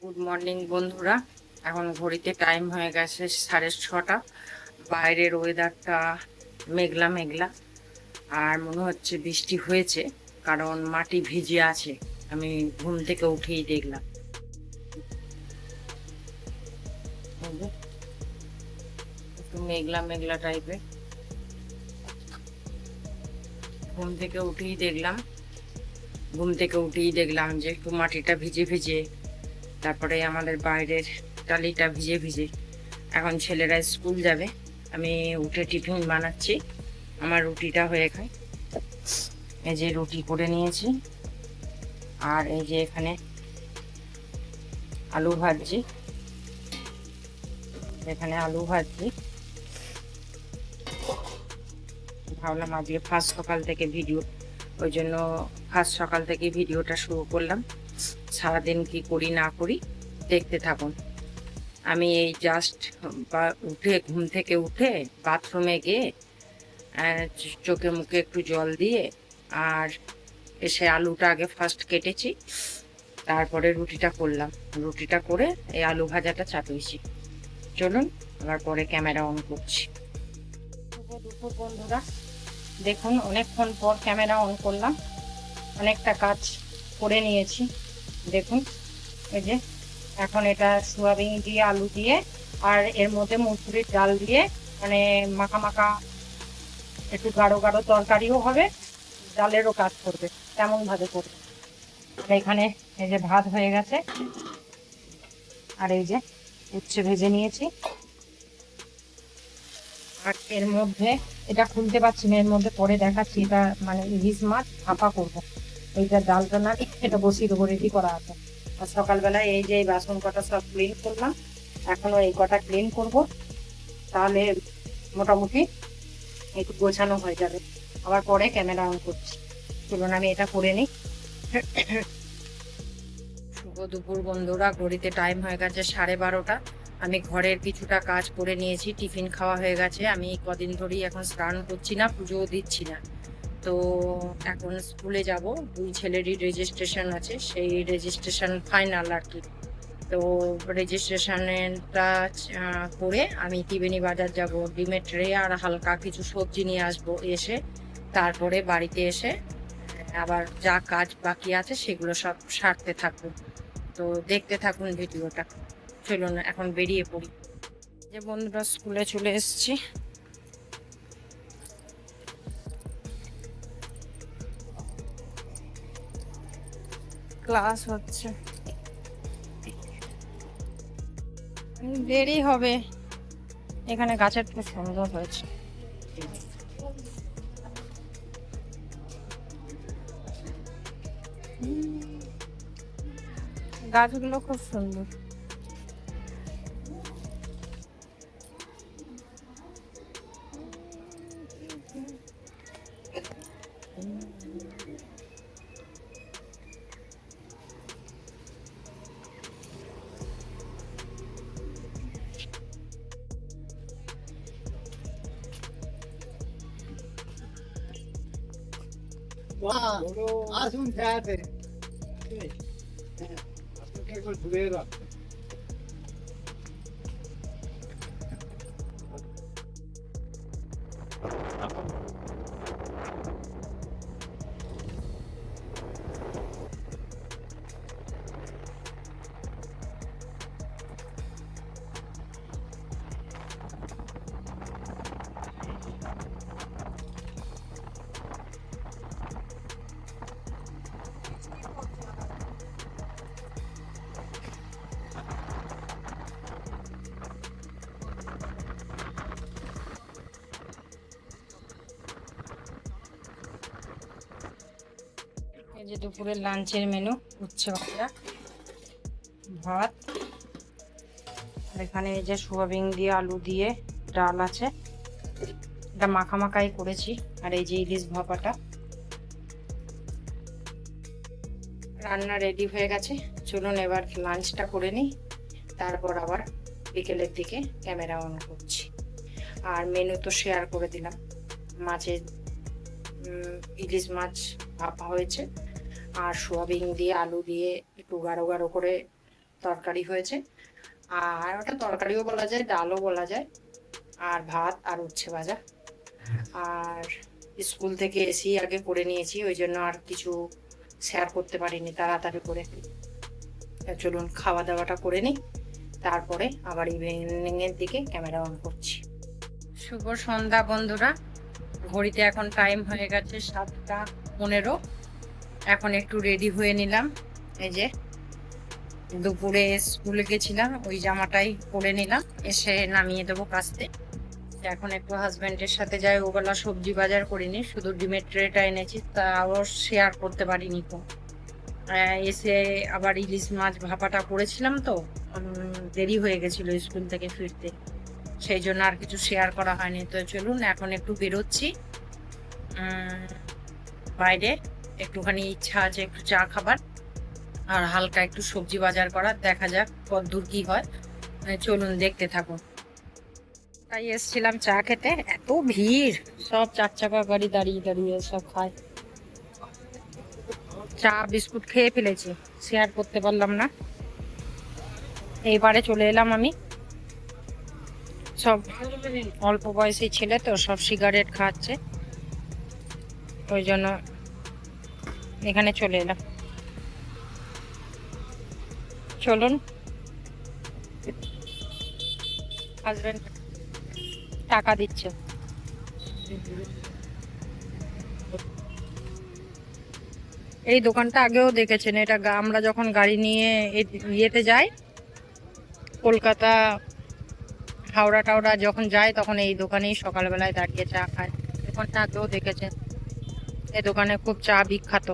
Good morning বন্ধুরা। এখন ঘড়িতে টাইম হয়ে গেছে 6:30। বাইরের ওয়েদারটা মেঘলা মেঘলা, আর মনে হচ্ছে বৃষ্টি হয়েছে, কারণ মাটি ভিজে আছে। আমি ঘুম থেকে উঠেই দেখলাম। এই যে, একটু মেঘলা মেঘলা টাইপের। ঘুম থেকে উঠেই দেখলাম যে একটু মাটিটা ভিজে ভিজে, তারপরে আমাদের বাইরের টালিটা ভিজে ভিজে। এখন ছেলেরা স্কুল যাবে, আমি উঠে টিফিন বানাচ্ছি। আমার রুটিটা হয়ে খায়। এই যে রুটি করে নিয়েছি, আর এই যে এখানে আলু ভাজছি। ভাবলাম আজকে ফার্স্ট সকাল থেকে ভিডিওটা শুরু করলাম। সারাদিন কি করি না করি দেখতে থাকুন। আমি এই জাস্ট ঘুম থেকে উঠে বাথরুমে গিয়ে চোখে মুখে একটু জল দিয়ে, আর এসে আলুটা আগে ফার্স্ট কেটেছি, তারপরে রুটিটা করে এই আলু ভাজাটা চাপিয়েছি। চলুন আবার পরে ক্যামেরা অন করছি। দুপুর বন্ধুরা, দেখুন অনেকক্ষণ পর ক্যামেরা অন করলাম। অনেকটা কাজ করে নিয়েছি। দেখুন এই যে এখন এটা সোয়াবিন দিয়ে আলু দিয়ে, আর এর মধ্যে মুসুরির ডাল দিয়ে, মানে মাখা মাখা একটু গাঢ় গাঢ় তরকারিও হবে, ডালেরও কাজ করবে, তেমন ভাবে করবে। আর এখানে এই যে ভাত হয়ে গেছে, আর এই যে উচ্ছে ভেজে নিয়েছি। আর এর মধ্যে এটা খুলতে পারছি না, এর মধ্যে পরে দেখাচ্ছি। এটা মানে ইলিশ মাছ ভাপা করবো। এইটা ডালটা না, এটা বসিয়ে দেবো, রেডি করা আছে। আর সকালবেলায় এই যে বাসন কটা সব ক্লিন করলাম, এখনো এই কটা ক্লিন করব, তাহলে মোটামুটি একটু গোছানো হয়ে যাবে। আবার পরে ক্যামেরা অন করছি। চলুন আমি এটা করে নিই। শুভ দুপুর বন্ধুরা, ঘড়িতে টাইম হয়ে গেছে 12:30। আমি ঘরের কিছুটা কাজ করে নিয়েছি, টিফিন খাওয়া হয়ে গেছে। আমি কদিন ধরেই এখন স্নান করছি না, পুজোও দিচ্ছি না। তো এখন স্কুলে যাব, দুই ছেলেরই রেজিস্ট্রেশন আছে, সেই রেজিস্ট্রেশন ফাইনাল আর কি। তো রেজিস্ট্রেশনটা করে আমি ত্রিবেণী বাজার যাব, ডিমের ট্রে আর হালকা কিছু সবজি নিয়ে আসবো। এসে তারপরে বাড়িতে এসে আবার যা কাজ বাকি আছে সেগুলো সব সারতে থাকবো। তো দেখতে থাকুন ভিডিওটা। চলুন এখন বেরিয়ে পড়ি। যে বন্ধুরা, স্কুলে চলে এসেছি। ক্লাস হচ্ছে, দেরি হবে। এখানে গাছের খুব সুন্দর হয়েছে। গাছগুলো খুব সুন্দর। আসুন খেয়াতে ঘুরে রাখ। এই যে দুপুরের লাঞ্চের মেনু, উচ্ছে ভাজা, ভাত, আর এখানে এই যে সোয়াবিন দিয়ে আলু দিয়ে ডাল আছে, এটা মাখা মাখাই করেছি। আর এই যে ইলিশ ভাপাটা। রান্না রেডি হয়ে গেছে, চলুন এবার লাঞ্চটা করে নিই, তারপর আবার বিকেলের দিকে ক্যামেরা অন করছি। আর মেনু তো শেয়ার করে দিলাম। মাছের ইলিশ মাছ ভাপা হয়েছে, আর সোয়াবিন দিয়ে আলু দিয়ে একটু গাঢ় গাঢ় করে তরকারি হয়েছে, আর ওটা তরকারিও বলা যায়, ডালও বলা যায়, আর ভাত আর উচ্ছে ভাজা। আর স্কুল থেকে এসেই আগে করে নিয়েছি, ওই জন্য আর কিছু শেয়ার করতে পারিনি তাড়াতাড়ি করে। চলুন খাওয়া দাওয়াটা করে নিই, তারপরে আবার ইভিনিং এর দিকে ক্যামেরা অন করছি। শুভ সন্ধ্যা বন্ধুরা, ঘড়িতে এখন টাইম হয়ে গেছে 7টা 15। এখন একটু রেডি হয়ে নিলাম। এই যে দুপুরে স্কুলে গেছিলাম, ওই জামাটাই পরে নিলাম, এসে নামিয়ে দেবো কাচতে। এখন একটু হাজবেন্ডের সাথে যাই, ওবেলা সবজি বাজার করিনি, শুধু ডিমের ট্রেটা এনেছি, তাও শেয়ার করতে পারিনি তো। এসে আবার ইলিশ মাছ ভাপাটা করেছিলাম তো, দেরি হয়ে গেছিল স্কুল থেকে ফিরতে, সেই জন্য আর কিছু শেয়ার করা হয়নি। তো চলুন এখন একটু বেরোচ্ছি বাইরে, একটুখানি ইচ্ছা আছে একটু চা খাবার আর হালকা একটু সবজি বাজার করার, দেখা যাক কতদূর কি হয়। চলুন দেখতে থাকুন। তাই এসছিলাম চা খেতে, এত ভিড়, সব 4 চাকা গাড়ি দাঁড়িয়ে দাঁড়িয়ে সব খায়। চা বিস্কুট খেয়ে ফেলেছি, শেয়ার করতে পারলাম না। এইবারে চলে এলাম আমি, সব অল্প বয়সী ছেলে তো, সব সিগারেট খাচ্ছে, ওই জন্য এখানে চলে এলাম। চলুন, হাজবেন্ড টাকা দিচ্ছে। এই দোকানটা আগেও দেখেছেন, এটা আমরা যখন গাড়ি নিয়ে ইয়েতে যাই, কলকাতা হাওড়া টাওড়া যখন যাই, তখন এই দোকানেই সকালবেলায় দাঁড়িয়ে চা খায়। দোকানটা আগেও দেখেছেন, এই দোকানে খুব চা বিখ্যাত।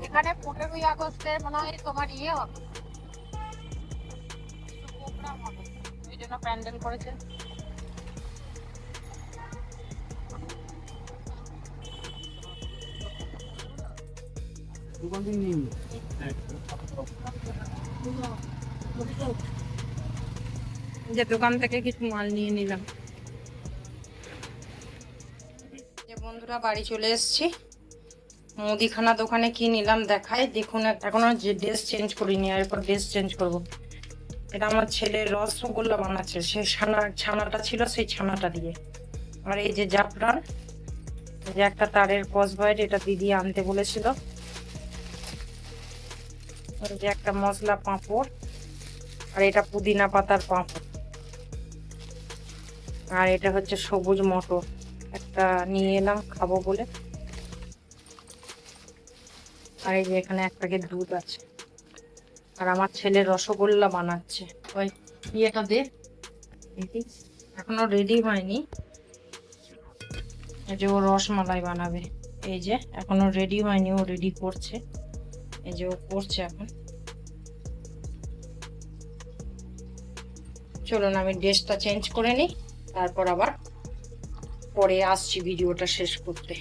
এখানে 15ই আগস্টে মনে হয় তোমার ইয়ে হবে, প্রোগ্রাম হবে, এই জন্য প্যান্ডেল করেছে। যে দোকান থেকে কিছু মাল নিয়ে নিলাম। যে বন্ধুরা বাড়ি চলে এসেছি, মুদিখানা দোকানে কি নিলাম দেখাই, দেখুন। এখনো যে ড্রেস চেঞ্জ করিনি, আর এরপর ড্রেস চেঞ্জ করব। এটা আমার ছেলে রসগোল্লা বানাচ্ছে, সে ছানাটা ছিল, সেই ছানাটা দিয়ে। আর এই যে জাফরান, এই যে একটা তারের কসবাইট, এটা দিদি আনতে বলেছিল। আর যে একটা মশলা পাঁপড়, আর এটা পুদিনা পাতার পাঁপড়। আর এটা হচ্ছে সবুজ মটর, একটা নিয়ে এলাম খাবো বলে। আর এই যে এখানে এক প্যাকেট দুধ আছে। আর আমার ছেলে রসগোল্লা বানাচ্ছে, ওই ইয়েটা দে, এখনো রেডি হয়নি। এই যে ও রসমালাই বানাবে, এই যে এখনো রেডি হয়নি, ও রেডি করছে, এই যে ও করছে এখন। চলুন আমি ড্রেসটা চেঞ্জ করে নিই, তারপর আবার পরে আসছি ভিডিওটা শেষ করতে।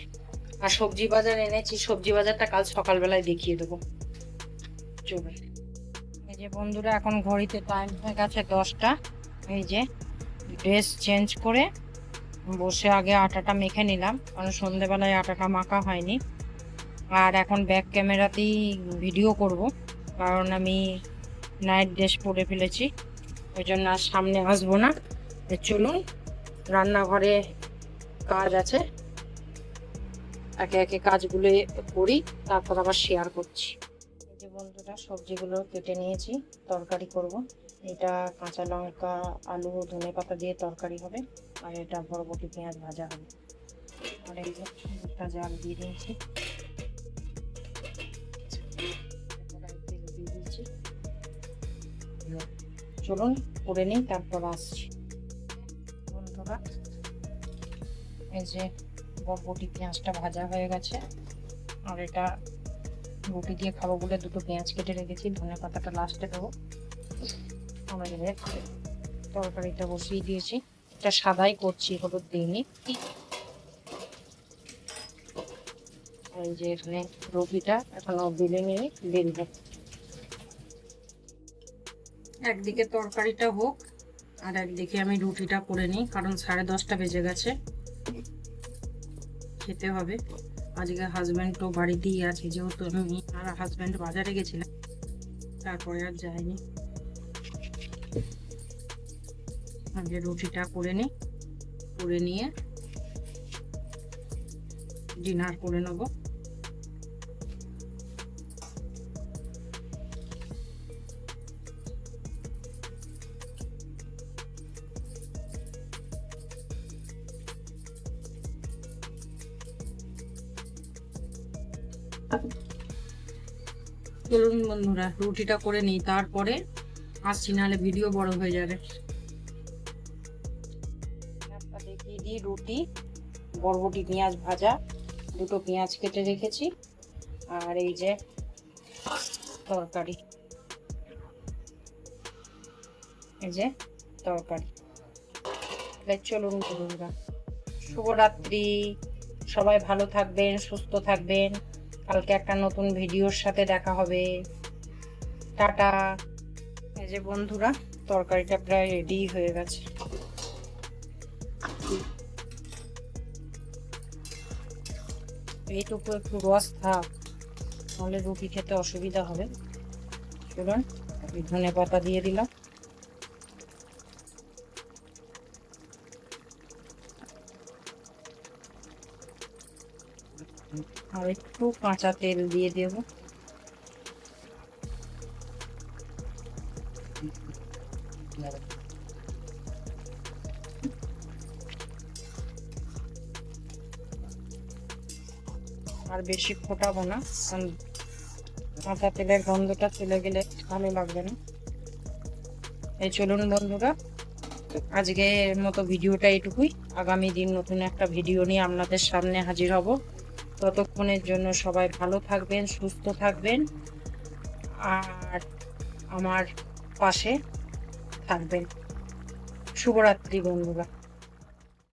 আর সবজি বাজার এনেছি, সবজি বাজারটা কাল সকালবেলায় দেখিয়ে দেবো। চলুন। এই যে বন্ধুরা এখন ঘড়িতে টাইম হয়ে গেছে 10টা। এই যে ড্রেস চেঞ্জ করে বসে আগে আটাটা মেখে নিলাম, কারণ সন্ধেবেলায় আটাটা মাখা হয়নি। আর এখন ব্যাক ক্যামেরাতেই ভিডিও করব, কারণ আমি নাইট ড্রেস পরে ফেলেছি, ওই জন্য আর সামনে আসবো না। চলুন, রান্নাঘরে কাজ আছে, একে একে কাজগুলো করি, তারপর আবার শেয়ার করছি। এই যে বন্ধুরা সবজিগুলো কেটে নিয়েছি, তরকারি করব। এটা কাঁচা লঙ্কা আলু ধনেপাতা দিয়ে তরকারি হবে, আর এটা বরবটি পেঁয়াজ ভাজা হবে। আর এই যে একটা জাল দিয়ে দিয়েছি, দিয়ে দিয়েছি। চলুন করে নিই, তারপর আসছি। বন্ধুরা এই যে বরবটি পেঁয়াজটা ভাজা হয়ে গেছে, আর এটা রুটি দিয়ে খাবো বলে দুটো পেঁয়াজ কেটে রেখেছি, ধনে পাতাটা লাস্টে দেবো। তরকারিটা বসিয়ে দিয়েছি, এটা সাদাই করছি, হলুদ দিইনি। এই যে এখানে রুটিটা এখনো বেলে নিয়ে বেলবো। একদিকে তরকারিটা হোক আর একদিকে আমি রুটিটা করে নিই, কারণ 10:30 বেজে গেছে, খেতে হবে। আজকে হাজব্যান্ড তো বাড়িতেই আছে, যেহেতু আমি আর হাজব্যান্ড বাজারে গেছিলাম, তারপরে আর যাইনি। আগে রুটিটা করে নিই, করে নিয়ে ডিনার করে নেব। চলুন বন্ধুরা, রুটিটা করে নিই, তারপরে আসছি, নাহলে ভিডিও বড় হয়ে যাবে। দেখিয়ে দিই, রুটি, বরবটি পেঁয়াজ ভাজা, দুটো পেঁয়াজ কেটে রেখেছি, আর এই যে তরকারি, এই যে তরকারি। চলুন বন্ধুরা, শুভরাত্রি, সবাই ভালো থাকবেন, সুস্থ থাকবেন। কালকে একটা নতুন ভিডিওর সাথে দেখা হবে। টাটা। এই যে বন্ধুরা, তরকারিটা প্রায় রেডি হয়ে গেছে। এইটুকু একটু রস থাক, নাহলে রুটি খেতে অসুবিধা হবে। চলুন, ধনে পাতা দিয়ে দিলাম, আর একটু কাঁচা তেল দিয়ে দেব। আর বেশি ফোটাবো না, কারণ কাঁচা তেলের গন্ধটা চলে গেলে ভালো লাগবে না। এই চলুন বন্ধুরা, আজকের মতো ভিডিওটা এইটুকুই। আগামী দিন নতুন একটা ভিডিও নিয়ে আপনাদের সামনে হাজির হব। ততক্ষণের জন্য সবাই ভালো থাকবেন, সুস্থ থাকবেন, আর আমার পাশে থাকবেন। শুভরাত্রি বন্ধুরা।